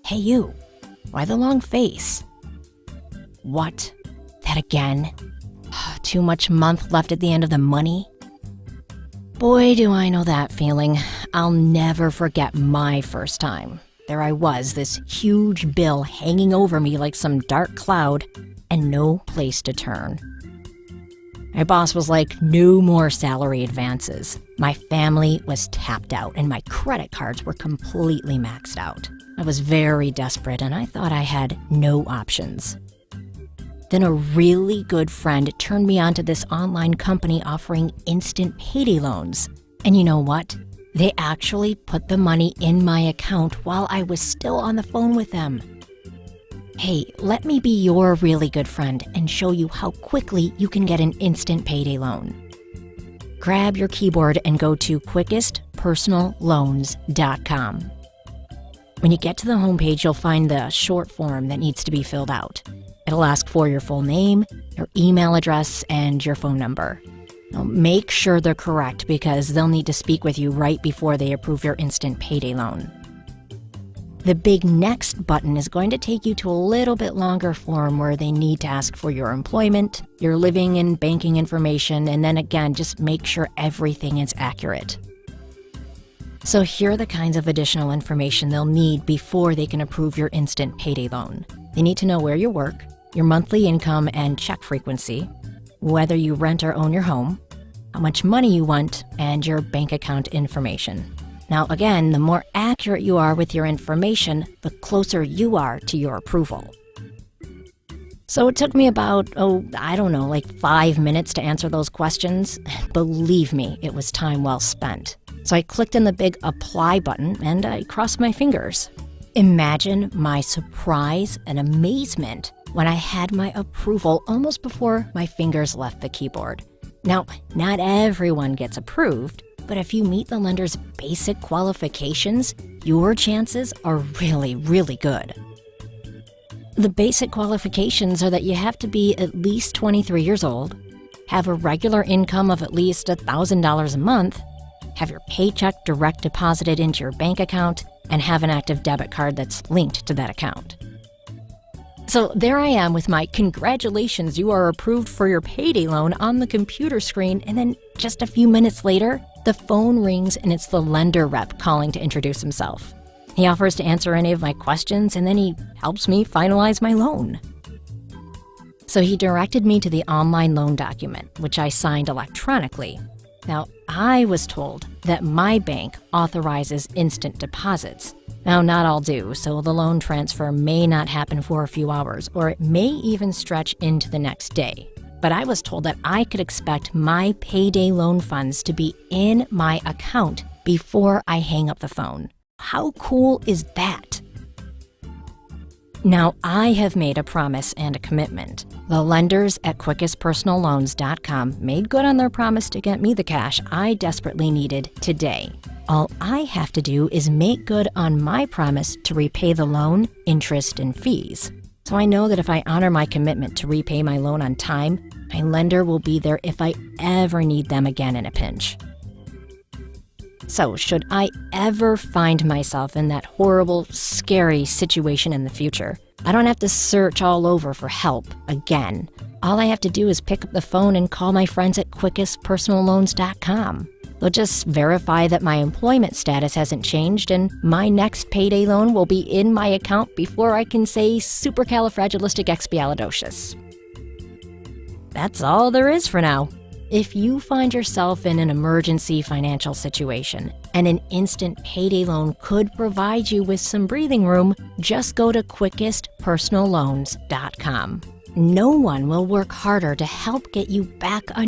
Hey you, why the long face? What? That again? Too much month left at the end of the money? Boy, do I know that feeling. I'll never forget my first time. There I was, this huge bill hanging over me like some dark cloud, and no place to turn. My boss was like, no more salary advances. My family was tapped out, and my credit cards were completely maxed out. I was very desperate, and I thought I had no options. Then a really good friend turned me on to this online company offering instant payday loans. And you know what? They actually put the money in my account while I was still on the phone with them. Hey, let me be your really good friend and show you how quickly you can get an instant payday loan. Grab your keyboard and go to quickestpersonalloans.com. When you get to the homepage, you'll find the short form that needs to be filled out. It'll ask for your full name, your email address, and your phone number. Now, make sure they're correct because they'll need to speak with you right before they approve your instant payday loan. The big next button is going to take you to a little bit longer form where they need to ask for your employment, your living and banking information, and then again, just make sure everything is accurate. So here are the kinds of additional information they'll need before they can approve your instant payday loan. They need to know where you work, your monthly income and check frequency, whether you rent or own your home, how much money you want, and your bank account information. Now again, the more accurate you are with your information, the closer you are to your approval. So it took me about, 5 minutes to answer those questions. Believe me, it was time well spent. So I clicked on the big apply button and I crossed my fingers. Imagine my surprise and amazement when I had my approval almost before my fingers left the keyboard. Now, not everyone gets approved, but if you meet the lender's basic qualifications, your chances are really, really good. The basic qualifications are that you have to be at least 23 years old, have a regular income of at least $1,000 a month, have your paycheck direct deposited into your bank account, and have an active debit card that's linked to that account. So there I am with my congratulations, you are approved for your payday loan on the computer screen, and then just a few minutes later, the phone rings and it's the lender rep calling to introduce himself. He offers to answer any of my questions and then he helps me finalize my loan. So he directed me to the online loan document, which I signed electronically. Now, I was told that my bank authorizes instant deposits. Now, not all do, so the loan transfer may not happen for a few hours, or it may even stretch into the next day. But I was told that I could expect my payday loan funds to be in my account before I hang up the phone. How cool is that? Now, I have made a promise and a commitment. The lenders at quickestpersonalloans.com made good on their promise to get me the cash I desperately needed today. All I have to do is make good on my promise to repay the loan, interest, and fees. So I know that if I honor my commitment to repay my loan on time, my lender will be there if I ever need them again in a pinch. So should I ever find myself in that horrible, scary situation in the future, I don't have to search all over for help again. All I have to do is pick up the phone and call my friends at quickestpersonalloans.com. They'll just verify that my employment status hasn't changed and my next payday loan will be in my account before I can say supercalifragilisticexpialidocious. That's all there is for now. If you find yourself in an emergency financial situation and an instant payday loan could provide you with some breathing room, just go to quickestpersonalloans.com. No one will work harder to help get you back on